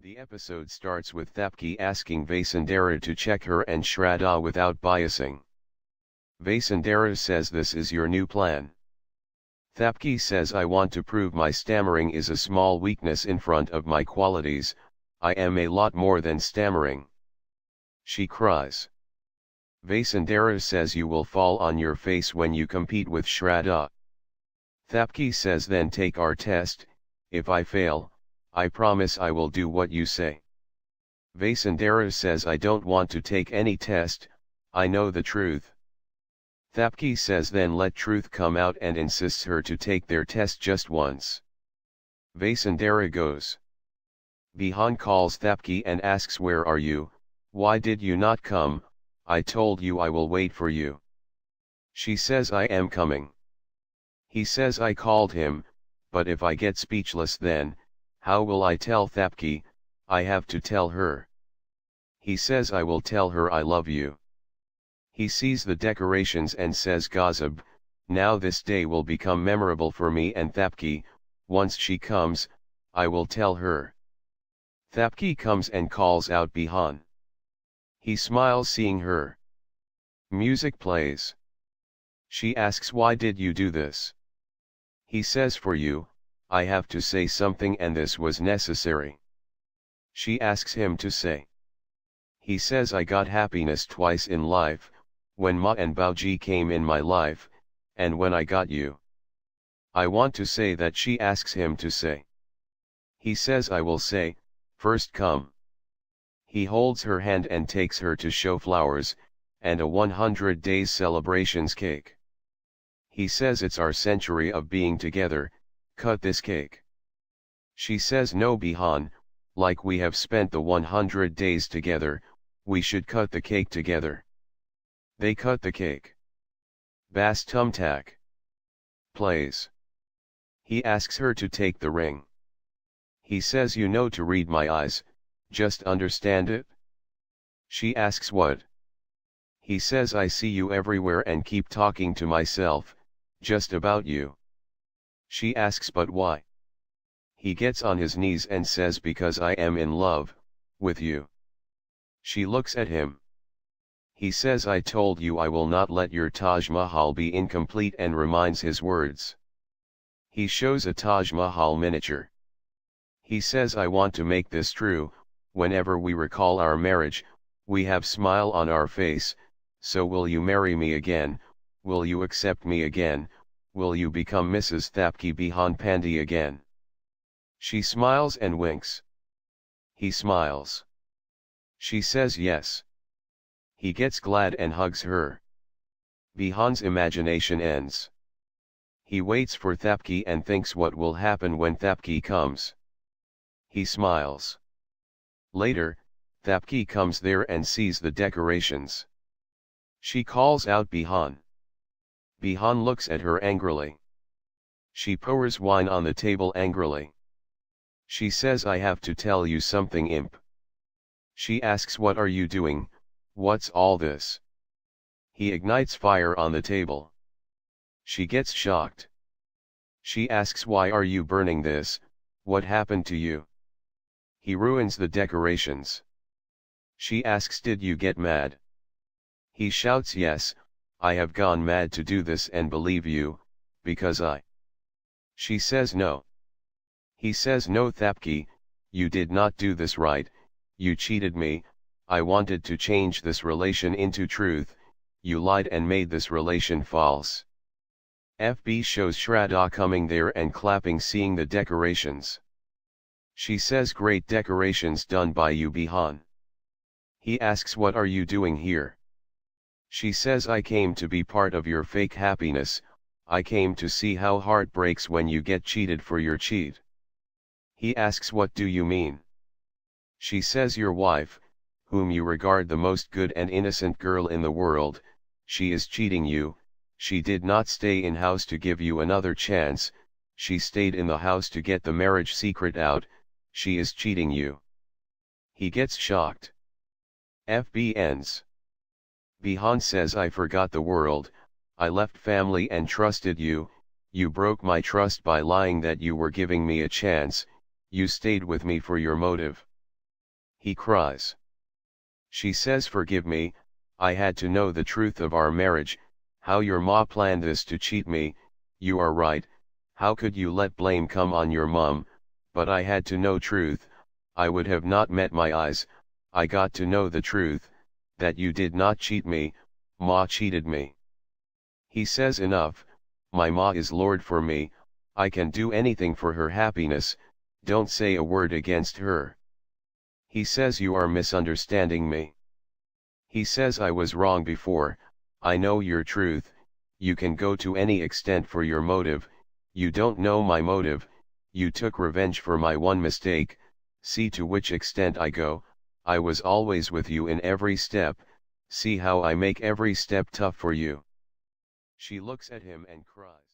The episode starts with Thapki asking Vasundara to check her and Shraddha without biasing. Vasundara says this is your new plan. Thapki says I want to prove my stammering is a small weakness in front of my qualities, I am a lot more than stammering. She cries. Vasundara says you will fall on your face when you compete with Shraddha. Thapki says then take our test, if I fail, I promise I will do what you say. Vasundara says I don't want to take any test, I know the truth. Thapki says then let truth come out and insists her to take their test just once. Vasundara goes. Bihaan calls Thapki and asks where are you, why did you not come, I told you I will wait for you. She says I am coming. He says I called him, but if I get speechless then, how will I tell Thapki, I have to tell her. He says I will tell her I love you. He sees the decorations and says Ghazab, now this day will become memorable for me and Thapki, once she comes, I will tell her. Thapki comes and calls out Bihaan. He smiles seeing her. Music plays. She asks why did you do this? He says for you, I have to say something and this was necessary. She asks him to say. He says I got happiness twice in life, when Ma and Bauji came in my life, and when I got you. I want to say that she asks him to say. He says I will say, first come. He holds her hand and takes her to show flowers, and a 100 days celebrations cake. He says it's our century of being together, cut this cake. She says no Bihaan, like we have spent the 100 days together, we should cut the cake together. They cut the cake. Bass tumtak plays. He asks her to take the ring. He says you know to read my eyes, just understand it? She asks what? He says I see you everywhere and keep talking to myself, just about you. She asks but why? He gets on his knees and says because I am in love, with you. She looks at him. He says I told you I will not let your Taj Mahal be incomplete and reminds his words. He shows a Taj Mahal miniature. He says I want to make this true, whenever we recall our marriage, we have smile on our face, so will you marry me again, will you accept me again, will you become Mrs. Thapki Bihaan Pandey again? She smiles and winks. He smiles. She says yes. He gets glad and hugs her. Bihaan's imagination ends. He waits for Thapki and thinks what will happen when Thapki comes. He smiles. Later, Thapki comes there and sees the decorations. She calls out Bihaan. Bihaan looks at her angrily. She pours wine on the table angrily. She says I have to tell you something imp. She asks what are you doing, what's all this? He ignites fire on the table. She gets shocked. She asks why are you burning this, what happened to you? He ruins the decorations. She asks did you get mad? He shouts yes, I have gone mad to do this and believe you, because I. She says no. He says no Thapki, you did not do this right, you cheated me, I wanted to change this relation into truth, you lied and made this relation false. FB shows Shraddha coming there and clapping seeing the decorations. She says great decorations done by you Bihaan. He asks what are you doing here? She says I came to be part of your fake happiness, I came to see how heart breaks when you get cheated for your cheat. He asks what do you mean? She says your wife, whom you regard the most good and innocent girl in the world, she is cheating you, she did not stay in house to give you another chance, she stayed in the house to get the marriage secret out, she is cheating you. He gets shocked. FB ends. Bihaan says I forgot the world, I left family and trusted you, you broke my trust by lying that you were giving me a chance, you stayed with me for your motive. He cries. She says, forgive me, I had to know the truth of our marriage, how your ma planned this to cheat me. You are right, how could you let blame come on your mum, but I had to know truth, I would have not met my eyes, I got to know the truth, that you did not cheat me, ma cheated me. He says, enough, my ma is Lord for me, I can do anything for her happiness, don't say a word against her. He says, you are misunderstanding me. He says, I was wrong before, I know your truth, you can go to any extent for your motive, you don't know my motive, you took revenge for my one mistake, see to which extent I go, I was always with you in every step, see how I make every step tough for you. She looks at him and cries.